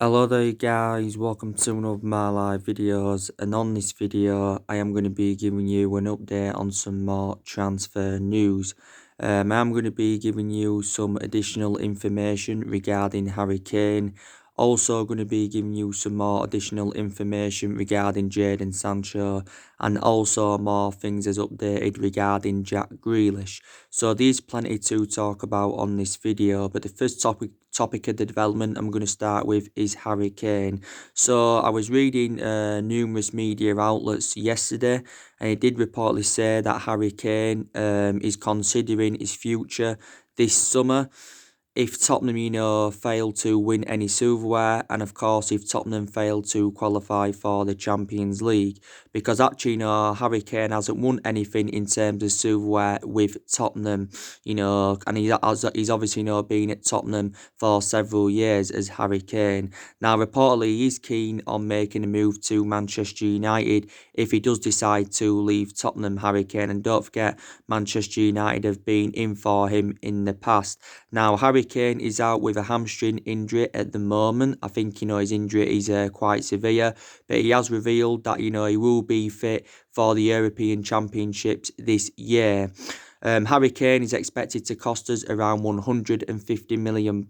Hello there guys, welcome to one of my live videos, and on this video I am going to be giving you an update on some more transfer news. I'm going to be giving you some additional information regarding Harry Kane, also going to be giving you some more additional information regarding Jadon Sancho, and also more things as updated regarding Jack Grealish. So there's plenty to talk about on this video, but the first topic of the development I'm going to start with is Harry Kane. So I was reading numerous media outlets yesterday, and it did reportedly say that Harry Kane is considering his future this summer if Tottenham, fail to win any silverware, and of course if Tottenham fail to qualify for the Champions League, because actually, Harry Kane hasn't won anything in terms of silverware with Tottenham, and he's obviously, been at Tottenham for several years as Harry Kane. Now, reportedly, he's keen on making a move to Manchester United if he does decide to leave Tottenham, Harry Kane, and don't forget, Manchester United have been in for him in the past. Now, Harry Kane is out with a hamstring injury at the moment. I think, his injury is quite severe, but he has revealed that, he will be fit for the European Championships this year. Harry Kane is expected to cost us around £150 million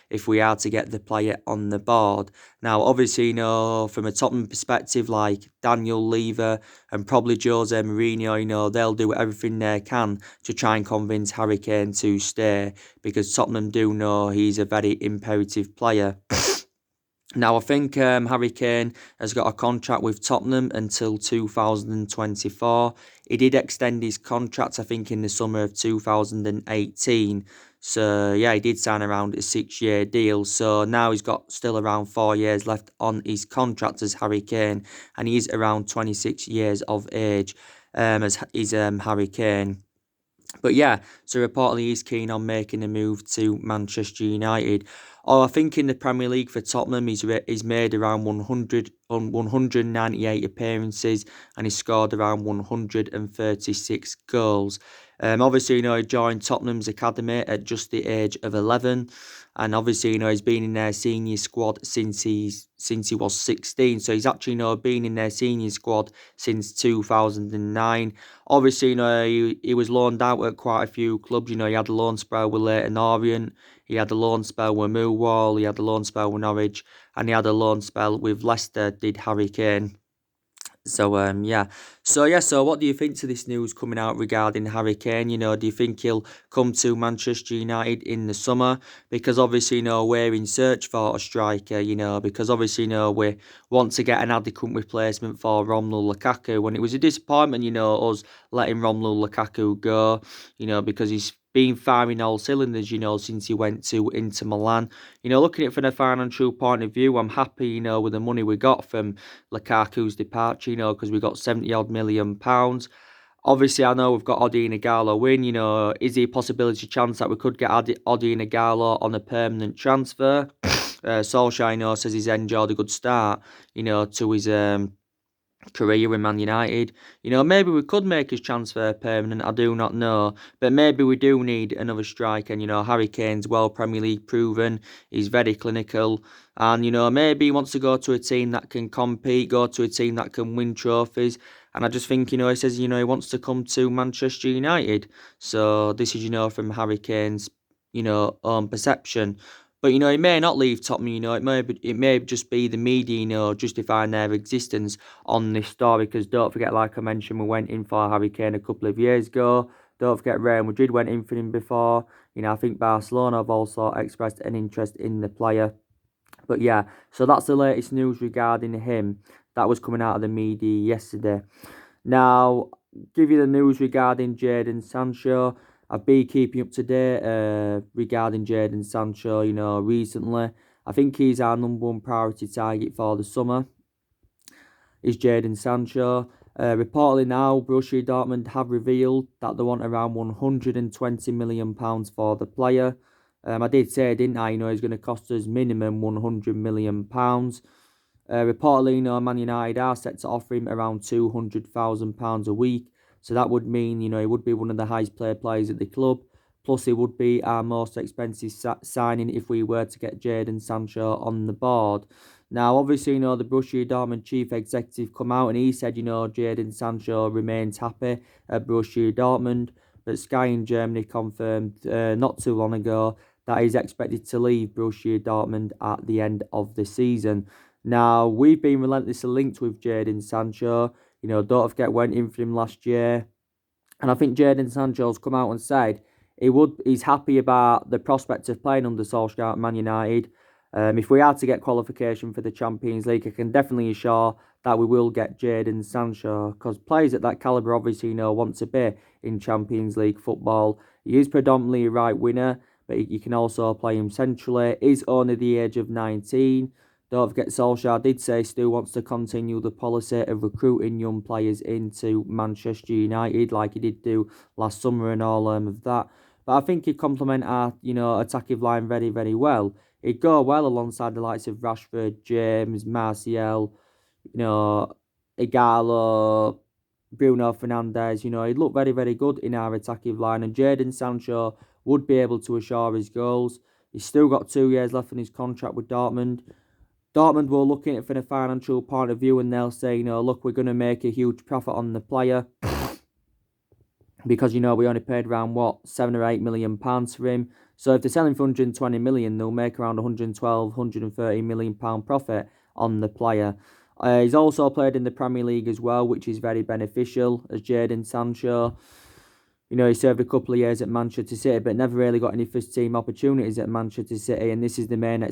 if we are to get the player on the board. Now, obviously, from a Tottenham perspective, like Daniel Levy and probably Jose Mourinho, they'll do everything they can to try and convince Harry Kane to stay, because Tottenham do know he's a very imperative player. Now, I think Harry Kane has got a contract with Tottenham until 2024. He did extend his contract, I think, in the summer of 2018. So, yeah, he did sign around a 6-year deal. So now he's got still around 4 years left on his contract as Harry Kane. And he's around 26 years of age as is Harry Kane. But yeah, so reportedly he's keen on making a move to Manchester United. I think in the Premier League for Tottenham, he's made around 198 appearances, and he's scored around 136 goals. Obviously, he joined Tottenham's academy at just the age of 11, and obviously, he's been in their senior squad since he was 16. So he's actually, been in their senior squad since 2009. Obviously, he was loaned out at quite a few clubs. He had a loan spell with Leyton Orient, he had a loan spell with Millwall, he had a loan spell with Norwich, and he had a loan spell with Leicester, did Harry Kane. So what do you think to this news coming out regarding Harry Kane? Do you think he'll come to Manchester United in the summer? Because obviously, we're in search for a striker, because obviously, we want to get an adequate replacement for Romelu Lukaku. And it was a disappointment, us letting Romelu Lukaku go, because he's been firing all cylinders, since he went to Inter Milan. Looking at it from a financial point of view, I'm happy, with the money we got from Lukaku's departure, because we got 70 odd million pounds. Obviously, I know we've got Odi Nagalo in. Is there a possibility chance that we could get Odi Nagalo on a permanent transfer? Solskjaer, says he's enjoyed a good start, to his career with Man United. Maybe we could make his transfer permanent, I do not know. But maybe we do need another striker. And, Harry Kane's well Premier League proven. He's very clinical. And, maybe he wants to go to a team that can compete, go to a team that can win trophies. And I just think, he says, he wants to come to Manchester United. So this is, from Harry Kane's, own perception. But it may not leave Tottenham. It may just be the media, justifying their existence on this story. Because don't forget, like I mentioned, we went in for Harry Kane a couple of years ago. Don't forget, Real Madrid went in for him before. I think Barcelona have also expressed an interest in the player. But yeah, so that's the latest news regarding him. That was coming out of the media yesterday. Now, give you the news regarding Jadon Sancho. I've been keeping up to date regarding Jadon Sancho, recently. I think he's our number one priority target for the summer, is Jadon Sancho. Reportedly now, Borussia Dortmund have revealed that they want around £120 million for the player. I did say, didn't I, he's going to cost us minimum £100 million. Reportedly, Man United are set to offer him around £200,000 a week. So that would mean, he would be one of the highest paid players at the club. Plus, it would be our most expensive signing if we were to get Jadon Sancho on the board. Now, obviously, the Borussia Dortmund chief executive come out and he said, Jadon Sancho remains happy at Borussia Dortmund. But Sky in Germany confirmed not too long ago that he's expected to leave Borussia Dortmund at the end of the season. Now, we've been relentlessly linked with Jadon Sancho. Don't forget, went in for him last year. And I think Jadon Sancho's come out and said he's happy about the prospect of playing under Solskjaer at Man United. If we are to get qualification for the Champions League, I can definitely assure that we will get Jadon Sancho, because players at that calibre obviously want to be in Champions League football. He is predominantly a right winger, but you can also play him centrally. He's only the age of 19. Don't forget, Solskjaer did say still wants to continue the policy of recruiting young players into Manchester United, like he did do last summer and all of that. But I think he'd complement our, attacking line very, very well. He'd go well alongside the likes of Rashford, James, Martial, Igalo, Bruno Fernandes. He'd look very, very good in our attacking line. And Jadon Sancho would be able to assure his goals. He's still got 2 years left in his contract with Dortmund. Dortmund will look at it from a financial point of view and they'll say, look, we're going to make a huge profit on the player. Because, we only paid around, £7 or £8 million for him. So if they're selling for 120 million, they'll make around 112, £130 million profit on the player. He's also played in the Premier League as well, which is very beneficial, as Jadon Sancho. He served a couple of years at Manchester City, but never really got any first-team opportunities at Manchester City, and this is the main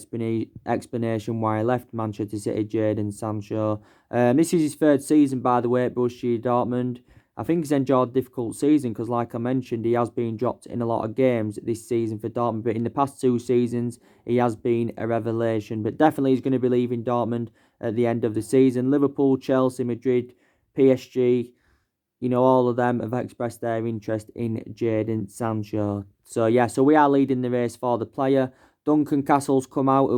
explanation why he left Manchester City, Jadon Sancho. This is his 3rd season, by the way, at Borussia Dortmund. I think he's enjoyed a difficult season because, like I mentioned, he has been dropped in a lot of games this season for Dortmund, but in the past 2 seasons, he has been a revelation. But definitely he's going to be leaving Dortmund at the end of the season. Liverpool, Chelsea, Madrid, PSG, all of them have expressed their interest in Jadon Sancho. So we are leading the race for the player. Duncan Castle's come out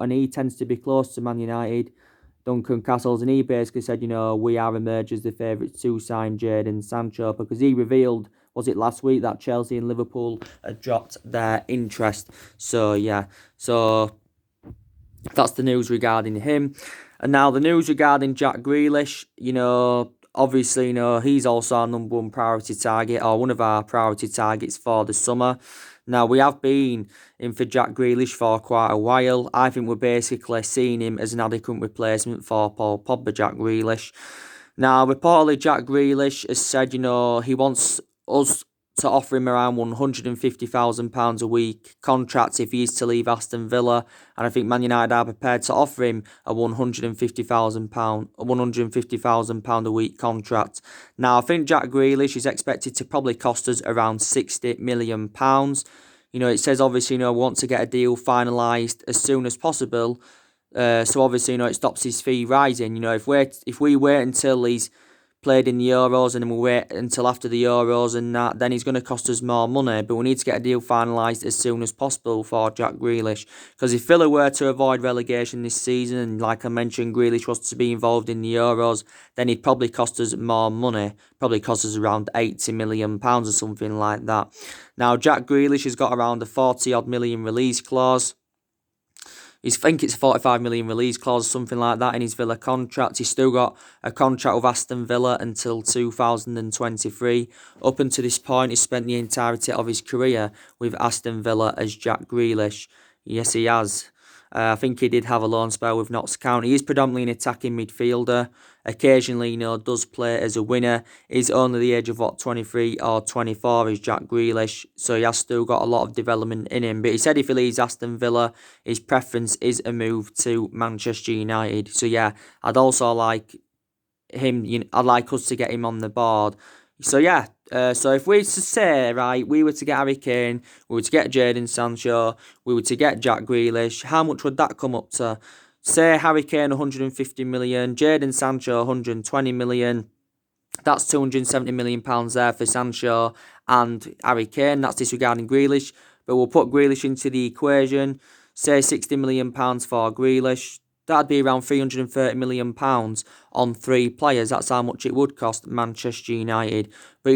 and he tends to be close to Man United. Duncan Castles, and he basically said, we are emerged as the favourites to sign Jadon Sancho, because he revealed, was it last week, that Chelsea and Liverpool had dropped their interest. So that's the news regarding him. And now the news regarding Jack Grealish, obviously, he's also our number 1 priority target, or one of our priority targets for the summer. Now, we have been in for Jack Grealish for quite a while. I think we're basically seeing him as an adequate replacement for Paul Pogba, Jack Grealish. Now, reportedly, Jack Grealish has said, he wants us to offer him around £150,000 a week contract if he is to leave Aston Villa, and I think Man United are prepared to offer him a £150,000 a week contract. Now, I think Jack Grealish is expected to probably cost us around £60 million. It says obviously we want to get a deal finalised as soon as possible. So obviously it stops his fee rising. If we wait until he's played in the Euros and then we wait until after the Euros and that, then he's going to cost us more money. But we need to get a deal finalised as soon as possible for Jack Grealish. Because if Villa were to avoid relegation this season, and like I mentioned, Grealish was to be involved in the Euros, then he'd probably cost us more money. Probably cost us around £80 million or something like that. Now, Jack Grealish has got around a 40-odd million release clause. I think it's a 45 million release clause, something like that, in his Villa contract. He's still got a contract with Aston Villa until 2023. Up until this point, he's spent the entirety of his career with Aston Villa as Jack Grealish. Yes, he has. I think he did have a loan spell with Notts County. He's predominantly an attacking midfielder. Occasionally, does play as a winger. He's only the age of 23 or 24 is Jack Grealish, so he has still got a lot of development in him. But he said if he leaves Aston Villa, his preference is a move to Manchester United. So I'd also like him. I'd like us to get him on the board. So so if we were to say, right, we were to get Harry Kane, we were to get Jadon Sancho, we were to get Jack Grealish, how much would that come up to? Say Harry Kane 150 million, Jadon Sancho 120 million. That's £270 million there for Sancho and Harry Kane. That's disregarding Grealish. But we'll put Grealish into the equation. Say £60 million for Grealish. That'd be around £330 million on three players. That's how much it would cost Manchester United. But,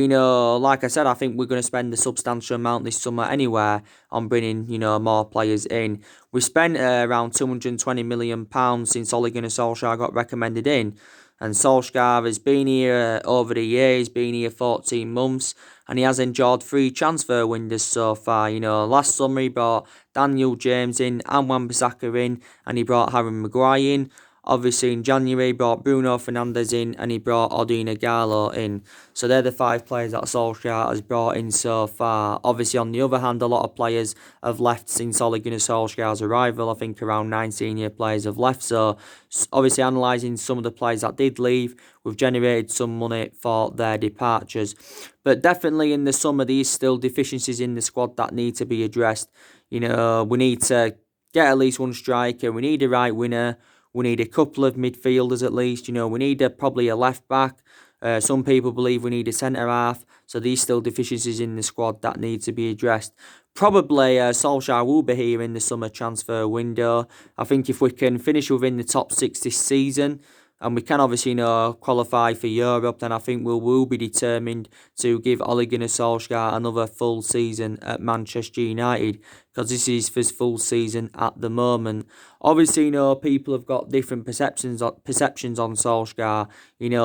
like I said, I think we're going to spend a substantial amount this summer anywhere on bringing, more players in. We spent around £220 million since Ole Gunnar Solskjaer got recommended in. And Solskjaer has been here over the year. He's been here 14 months. And he has enjoyed three transfer windows so far. Last summer he brought Daniel James in and Wan-Bissaka in. And he brought Harry Maguire in. Obviously, in January, he brought Bruno Fernandes in and he brought Odin Igalo in. So they're the five players that Solskjaer has brought in so far. Obviously, on the other hand, a lot of players have left since Ole Gunnar Solskjaer's arrival. I think around 9 senior players have left. So obviously, analysing some of the players that did leave, we've generated some money for their departures. But definitely in the summer, there's still deficiencies in the squad that need to be addressed. We need to get at least one striker. We need a right winger. We need a couple of midfielders at least. We need probably a left back. Some people believe we need a centre half. So these still deficiencies in the squad that need to be addressed. Probably Solskjaer will be here in the summer transfer window. I think if we can finish within the top six this season, and we can obviously qualify for Europe, then I think we will be determined to give Ole Gunnar Solskjaer another full season at Manchester United, because this is his full season at the moment. Obviously, people have got different perceptions on Solskjaer.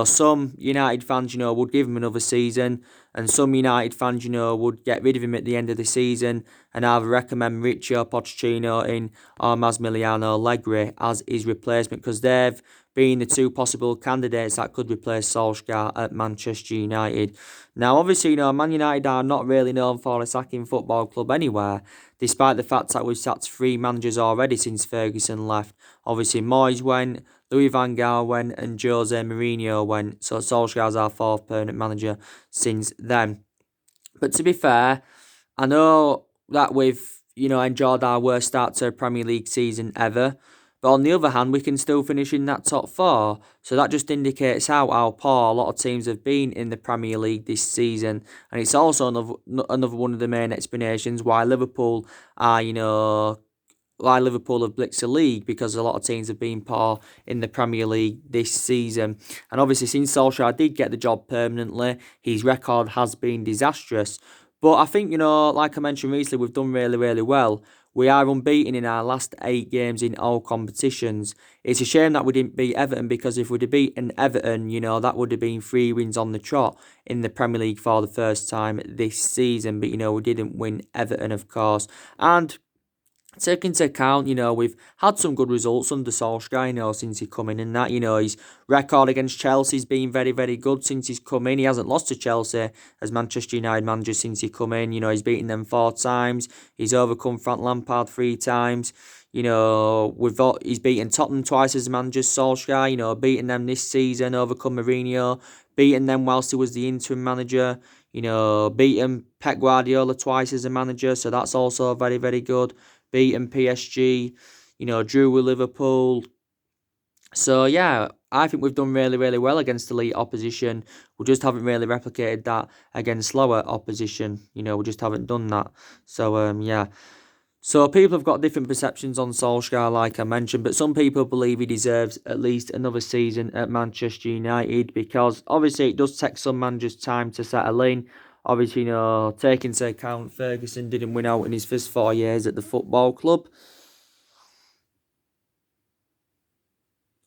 Some United fans, would give him another season, and some United fans, would get rid of him at the end of the season and either recommend Mauricio Pochettino in or Massimiliano Allegri as his replacement, because they've being the two possible candidates that could replace Solskjaer at Manchester United. Now, obviously, Man United are not really known for a sacking football club anywhere, despite the fact that we've sacked three managers already since Ferguson left. Obviously, Moyes went, Louis van Gaal went, and Jose Mourinho went. So Solskjaer's our fourth permanent manager since then. But to be fair, I know that we've, enjoyed our worst start to a Premier League season ever. But on the other hand, we can still finish in that top four. So that just indicates how poor a lot of teams have been in the Premier League this season. And it's also another one of the main explanations why Liverpool are, why Liverpool have blitzed the league, because a lot of teams have been poor in the Premier League this season. And obviously, since Solskjaer did get the job permanently, his record has been disastrous. But I think, like I mentioned recently, we've done really, really well. We are unbeaten in our last 8 games in all competitions. It's a shame that we didn't beat Everton, because if we'd have beaten Everton, that would have been 3 wins on the trot in the Premier League for the first time this season. But, we didn't win Everton, of course. And take into account, we've had some good results under Solskjaer, since he come in, and that, his record against Chelsea's been very, very good since he's come in. He hasn't lost to Chelsea as Manchester United manager since he come in. He's beaten them 4 times. He's overcome Frank Lampard 3 times. He's beaten Tottenham twice as manager, Solskjaer, beaten them this season, overcome Mourinho, beaten them whilst he was the interim manager, beaten Pep Guardiola twice as a manager, so that's also very, very good. Beaten PSG, drew with Liverpool. So, yeah, I think we've done really, really well against elite opposition. We just haven't really replicated that against lower opposition. We just haven't done that. So, yeah. So, people have got different perceptions on Solskjaer, like I mentioned, but some people believe he deserves at least another season at Manchester United, because obviously it does take some managers time to settle in. Obviously, taking into account Ferguson didn't win out in his first 4 years at the football club.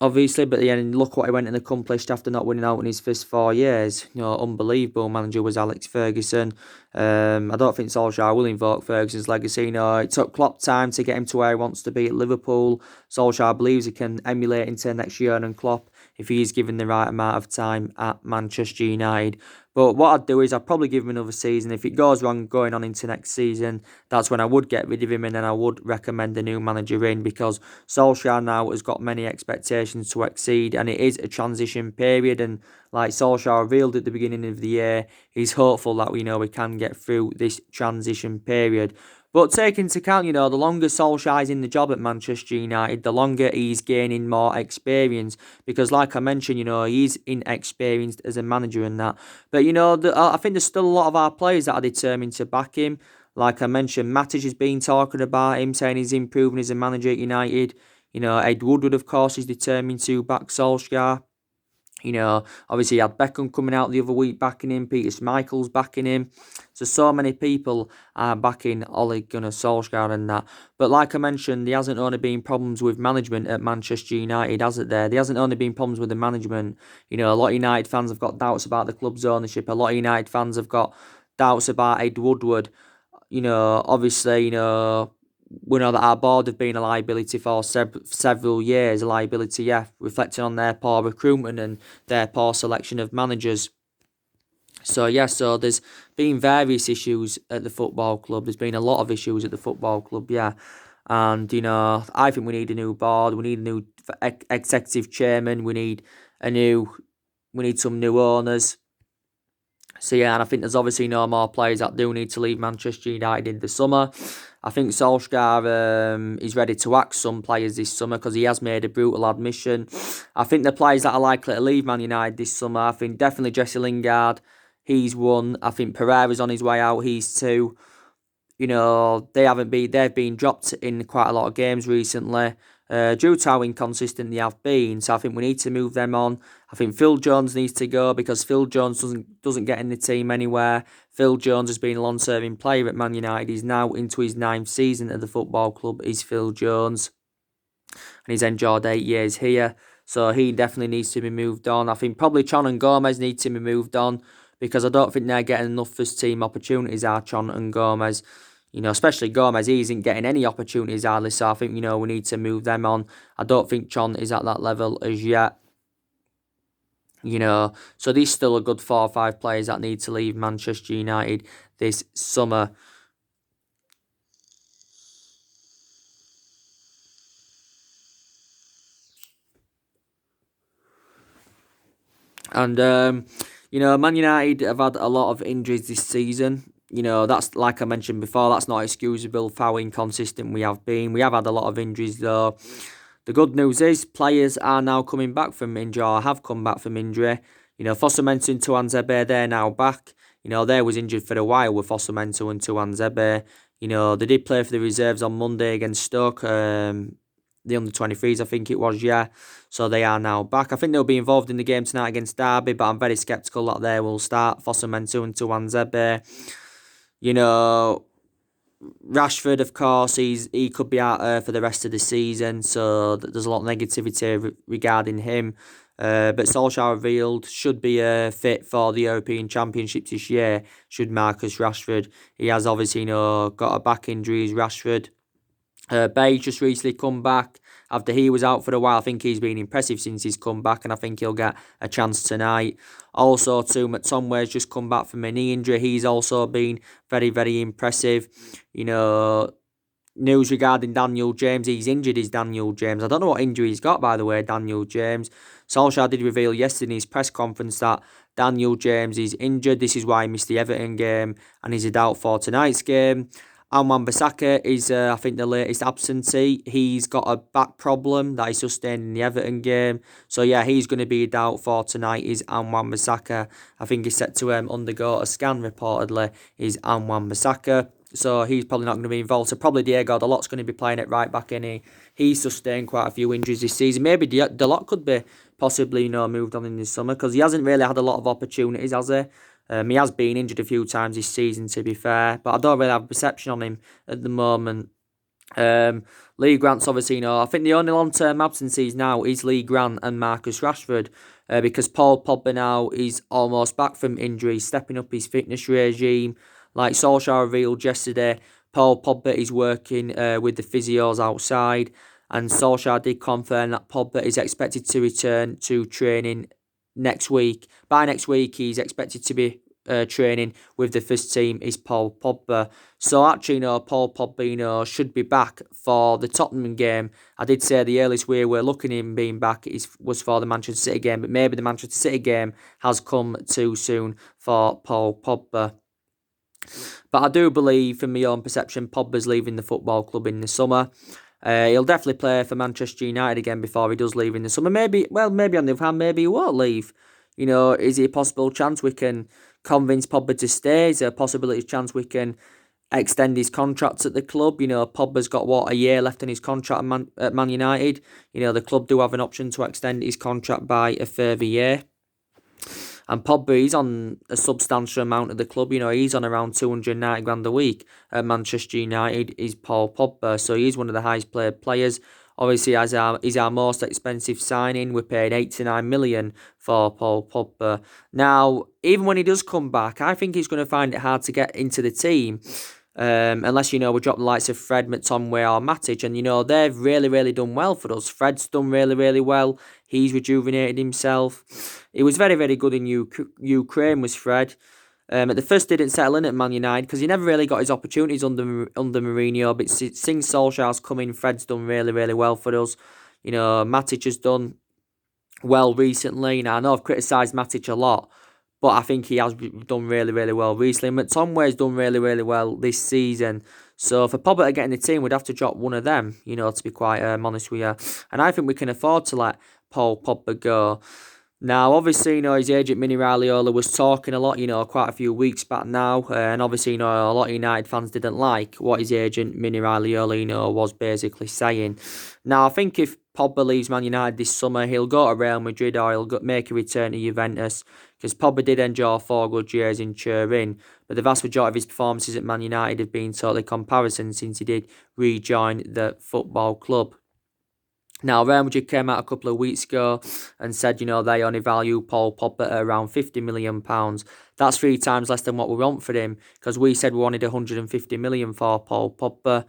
Obviously, but yeah, look what he went and accomplished after not winning out in his first 4 years. Unbelievable manager was Alex Ferguson. I don't think Solskjaer will invoke Ferguson's legacy. It took Klopp time to get him to where he wants to be at Liverpool. Solskjaer believes he can emulate into next year and Klopp if he is given the right amount of time at Manchester United. But what I'd do is I'd probably give him another season. If it goes wrong going on into next season, that's when I would get rid of him, and then I would recommend a new manager in, because Solskjaer now has got many expectations to exceed, and it is a transition period. And like Solskjaer revealed at the beginning of the year, he's hopeful that we can get through this transition period. But take into account, the longer Solskjaer's in the job at Manchester United, the longer he's gaining more experience. Because like I mentioned, he's inexperienced as a manager and that. But, I think there's still a lot of our players that are determined to back him. Like I mentioned, Matic has been talking about him, saying he's improving as a manager at United. Ed Woodward, of course, is determined to back Solskjaer. Obviously, you had Beckham coming out the other week backing him, Peter Schmeichel's backing him. So many people are backing Ole Gunnar Solskjaer and that. But like I mentioned, there hasn't only been problems with management at Manchester United, has it there? There hasn't only been problems with the management. A lot of United fans have got doubts about the club's ownership. A lot of United fans have got doubts about Ed Woodward. Obviously, we know that our board have been a liability for several years. A liability, yeah, reflecting on their poor recruitment and their poor selection of managers. So there's been various issues at the football club. There's been a lot of issues at the football club, yeah. And, I think we need a new board. We need a new executive chairman. We need some new owners. So yeah, and I think there's obviously no more players that do need to leave Manchester United in the summer. I think Solskjaer is ready to axe some players this summer because he has made a brutal admission. I think the players that are likely to leave Man United this summer, I think definitely Jesse Lingard, he's one. I think Pereira's on his way out, he's two. They've been dropped in quite a lot of games recently, due to how inconsistent they have been. So I think we need to move them on. I think Phil Jones needs to go because Phil Jones doesn't get in the team anywhere. Phil Jones has been a long-serving player at Man United. He's now into his 9th season at the football club. Is Phil Jones, and he's enjoyed 8 years here. So he definitely needs to be moved on. I think probably Chon and Gomez need to be moved on because I don't think they're getting enough first team opportunities, are Chon and Gomez. Especially Gomez, he isn't getting any opportunities hardly, so I think, we need to move them on. I don't think Chon is at that level as yet. So there's still a good 4 or 5 players that need to leave Manchester United this summer. And, Man United have had a lot of injuries this season. That's like I mentioned before, that's not excusable for how inconsistent we have been. We have had a lot of injuries though. The good news is players are now coming back from injury or have come back from injury. Fosu-Mensah and Tuanzebe, they're now back. They was injured for a while with Fosu-Mensah and Tuanzebe. They did play for the reserves on Monday against Stoke. The under-23s, I think it was, yeah. So they are now back. I think they'll be involved in the game tonight against Derby, but I'm very sceptical that they will start. Fosu-Mensah and Tuanzebe. Rashford, of course, he could be out for the rest of the season, so there's a lot of negativity regarding him. But Solskjaer revealed should be fit for the European Championships this year, should Marcus Rashford. He has obviously got a back injury, Rashford. Bay just recently come back after he was out for a while. I think he's been impressive since he's come back, and I think he'll get a chance tonight. Also, too, McTominay's just come back from a knee injury. He's also been very, very impressive. News regarding Daniel James. He's injured, is Daniel James. I don't know what injury he's got, by the way, Daniel James. Solskjaer did reveal yesterday in his press conference that Daniel James is injured. This is why he missed the Everton game, and he's a doubt for tonight's game. And Wan-Bissaka is, I think, the latest absentee. He's got a back problem that he sustained in the Everton game. So, yeah, he's going to be a doubt for tonight, is Wan-Bissaka. I think he's set to undergo a scan, reportedly, is Wan-Bissaka. So, he's probably not going to be involved. So, probably Diego Dalot's going to be playing at right back, and he's sustained quite a few injuries this season. Maybe Dalot could be possibly, moved on in the summer because he hasn't really had a lot of opportunities, has he? He has been injured a few times this season, to be fair, but I don't really have a perception on him at the moment. Lee Grant's obviously, I think the only long-term absences now is Lee Grant and Marcus Rashford, because Paul Pogba now is almost back from injury, stepping up his fitness regime. Like Solskjaer revealed yesterday, Paul Pogba is working with the physios outside, and Solskjaer did confirm that Pogba is expected to return to training next week. By next week, he's expected to be training with the first team, is Paul Pogba. So actually, Paul Pogba, should be back for the Tottenham game. I did say the earliest we were looking at him being back was for the Manchester City game, but maybe the Manchester City game has come too soon for Paul Pogba. But I do believe, from my own perception, Pogba's leaving the football club in the summer. He'll definitely play for Manchester United again before he does leave in the summer. Maybe on the other hand, maybe he won't leave. Is it a possible chance we can convince Pogba to stay? Is there a possibility chance we can extend his contract at the club. Pogba's got a year left in his contract at Man United. The club do have an option to extend his contract by a further year. And Pogba, he's on a substantial amount of the club. He's on around 290 grand a week at Manchester United. Is Paul Pogba, so he's one of the highest paid players. Obviously, he's our most expensive signing. We paid 89 million for Paul Pogba. Now, even when he does come back, I think he's going to find it hard to get into the team. Unless, we drop the likes of Fred, McTominay or Matic. And, they've really, really done well for us. Fred's done really, really well. He's rejuvenated himself. He was very, very good in Ukraine, was Fred. At the first, didn't settle in at Man United because he never really got his opportunities under Mourinho. But since Solskjaer's come in, Fred's done really, really well for us. Matic has done well recently. Now, I know I've criticised Matic a lot, but I think he has done really, really well recently. McTominay's done really, really well this season. So for Pogba to get in the team, we'd have to drop one of them, to be quite honest with you. And I think we can afford to let Paul Pogba go. Now, obviously, his agent Mini Raiola was talking a lot, quite a few weeks back now. And obviously, a lot of United fans didn't like what his agent Mini Raiola, was basically saying. Now, I think if Pogba leaves Man United this summer, he'll go to Real Madrid or he'll make a return to Juventus. Because Pogba did enjoy 4 good years in Turin. But the vast majority of his performances at Man United have been totally comparison since he did rejoin the football club. Now, Real Madrid came out a couple of weeks ago and said, they only value Paul Pogba at around £50 million. That's 3 times less than what we want for him, because we said we wanted 150 million for Paul Pogba.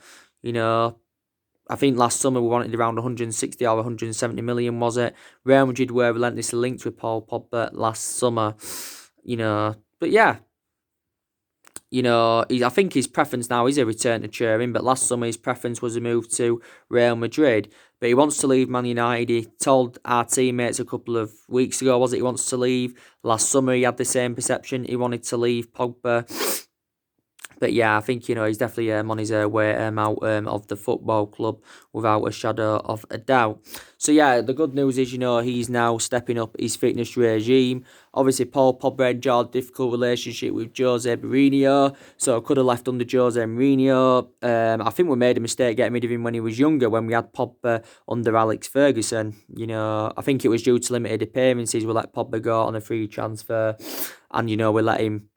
I think last summer we wanted around 160 or 170 million, was it? Real Madrid were relentlessly linked with Paul Pogba last summer, But yeah, I think his preference now is a return to Turin, but last summer his preference was a move to Real Madrid. But he wants to leave Man United. He told our teammates a couple of weeks ago, was it, he wants to leave. Last summer he had the same perception. He wanted to leave Pogba. But yeah, I think, he's definitely on his way out of the football club without a shadow of a doubt. So yeah, the good news is, he's now stepping up his fitness regime. Obviously, Paul Pogba enjoyed a difficult relationship with Jose Mourinho, so could have left under Jose Mourinho. I think we made a mistake getting rid of him when he was younger, when we had Pogba under Alex Ferguson. I think it was due to limited appearances. We let Pogba go on a free transfer, and, we let him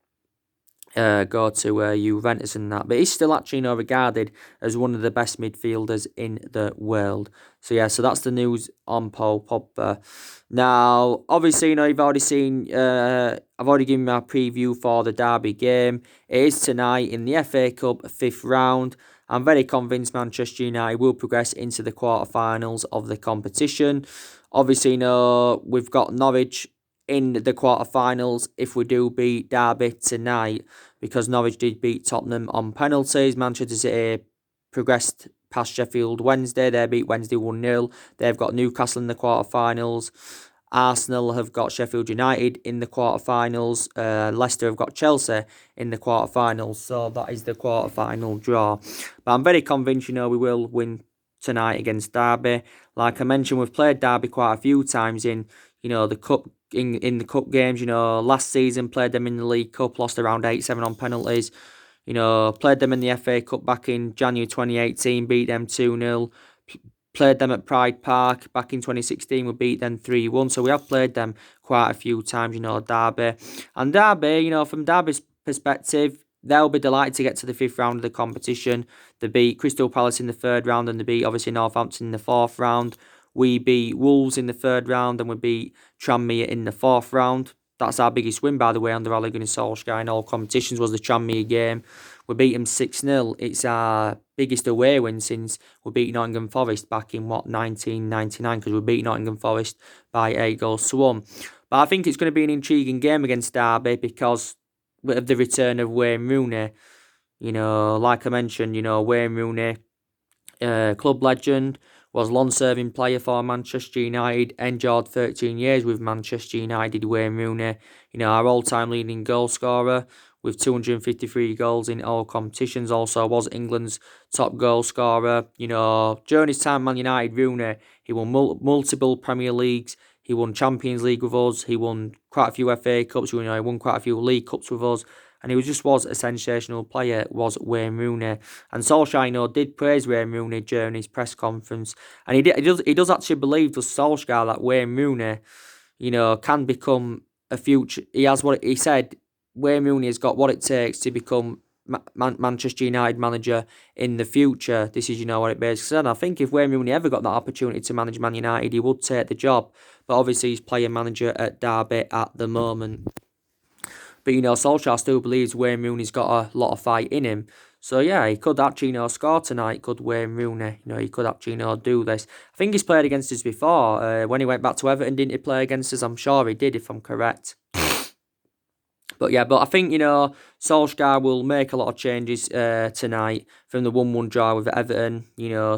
go to Juventus and that. But he's still actually, regarded as one of the best midfielders in the world. So yeah, so that's the news on Paul Pogba. Now, obviously, you've already seen, I've already given my preview for the Derby game. It is tonight in the FA Cup 5th round. I'm very convinced Manchester United will progress into the quarterfinals of the competition. Obviously, we've got Norwich in the quarterfinals if we do beat Derby tonight, because Norwich did beat Tottenham on penalties. Manchester City progressed past Sheffield Wednesday. They beat Wednesday 1-0. They've got Newcastle in the quarterfinals. Arsenal have got Sheffield United in the quarterfinals. Leicester have got Chelsea in the quarterfinals. So that is the quarterfinal draw. But I'm very convinced, we will win tonight against Derby. Like I mentioned, we've played Derby quite a few times in, the cup. In the cup games, last season played them in the League Cup, lost around 8-7 on penalties. Played them in the FA Cup back in January 2018, beat them 2-0. Played them at Pride Park back in 2016, we beat them 3-1. So we have played them quite a few times, Derby. And Derby, from Derby's perspective, they'll be delighted to get to the 5th round of the competition. They beat Crystal Palace in the 3rd round, and they beat, obviously, Northampton in the 4th round. We beat Wolves in the 3rd round, and we beat Tranmere in the 4th round. That's our biggest win, by the way, under Ole Gunnar Solskjaer in all competitions, was the Tranmere game. We beat them 6-0. It's our biggest away win since we beat Nottingham Forest back in, 1999, because we beat Nottingham Forest by 8-1. But I think it's going to be an intriguing game against Derby because of the return of Wayne Rooney. Like I mentioned, Wayne Rooney, club legend, was long-serving player for Manchester United, endured 13 years with Manchester United. Wayne Rooney, our all-time leading goal scorer with 253 goals in all competitions, also was England's top goal scorer. During his time at Man United, Rooney, he won multiple Premier Leagues, he won Champions League with us, he won quite a few FA Cups, he won quite a few League Cups with us, and he was a sensational player, was Wayne Rooney. And Solskjaer, did praise Wayne Rooney during his press conference, and he does actually believe, does Solskjaer, that Wayne Rooney, can become a future. He has what he said. Wayne Rooney has got what it takes to become Manchester United manager in the future. This is, what it basically said. And I think if Wayne Rooney ever got that opportunity to manage Man United, he would take the job. But obviously, he's player manager at Derby at the moment. But, Solskjaer still believes Wayne Rooney's got a lot of fight in him. So, yeah, he could actually, score tonight, could Wayne Rooney. He could actually, do this. I think he's played against us before. When he went back to Everton, didn't he play against us? I'm sure he did, if I'm correct. But I think, Solskjaer will make a lot of changes tonight from the 1-1 draw with Everton.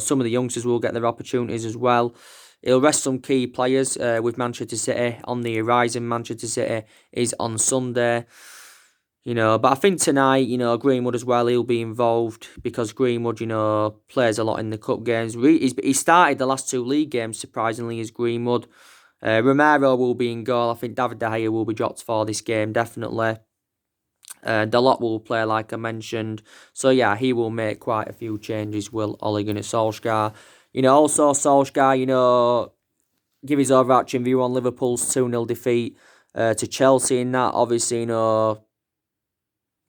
Some of the youngsters will get their opportunities as well. He'll rest some key players with Manchester City on the horizon. Manchester City is on Sunday. But I think tonight, Greenwood as well, he'll be involved because Greenwood, plays a lot in the cup games. He started the last 2 league games, surprisingly, as Greenwood. Romero will be in goal. I think David De Gea will be dropped for this game, definitely. Dalot will play, like I mentioned. So, yeah, he will make quite a few changes, will Ole Gunnar Solskjaer. Also Solskjaer, give his overarching view on Liverpool's 2-0 defeat to Chelsea in that. Obviously,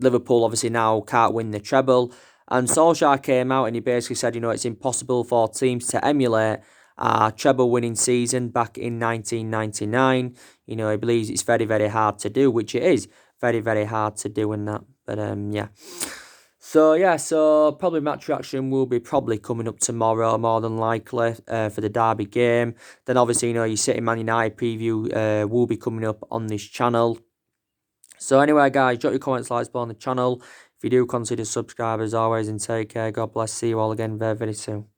Liverpool obviously now can't win the treble. And Solskjaer came out and he basically said, it's impossible for teams to emulate a treble-winning season back in 1999. He believes it's very, very hard to do, which it is. Very, very hard to do in that. But, yeah. So probably match reaction will be probably coming up tomorrow, more than likely, for the Derby game. Then obviously, your City Man United preview will be coming up on this channel. So anyway, guys, drop your comments, likes below on the channel. If you do, consider subscribe as always, and take care. God bless. See you all again very, very soon.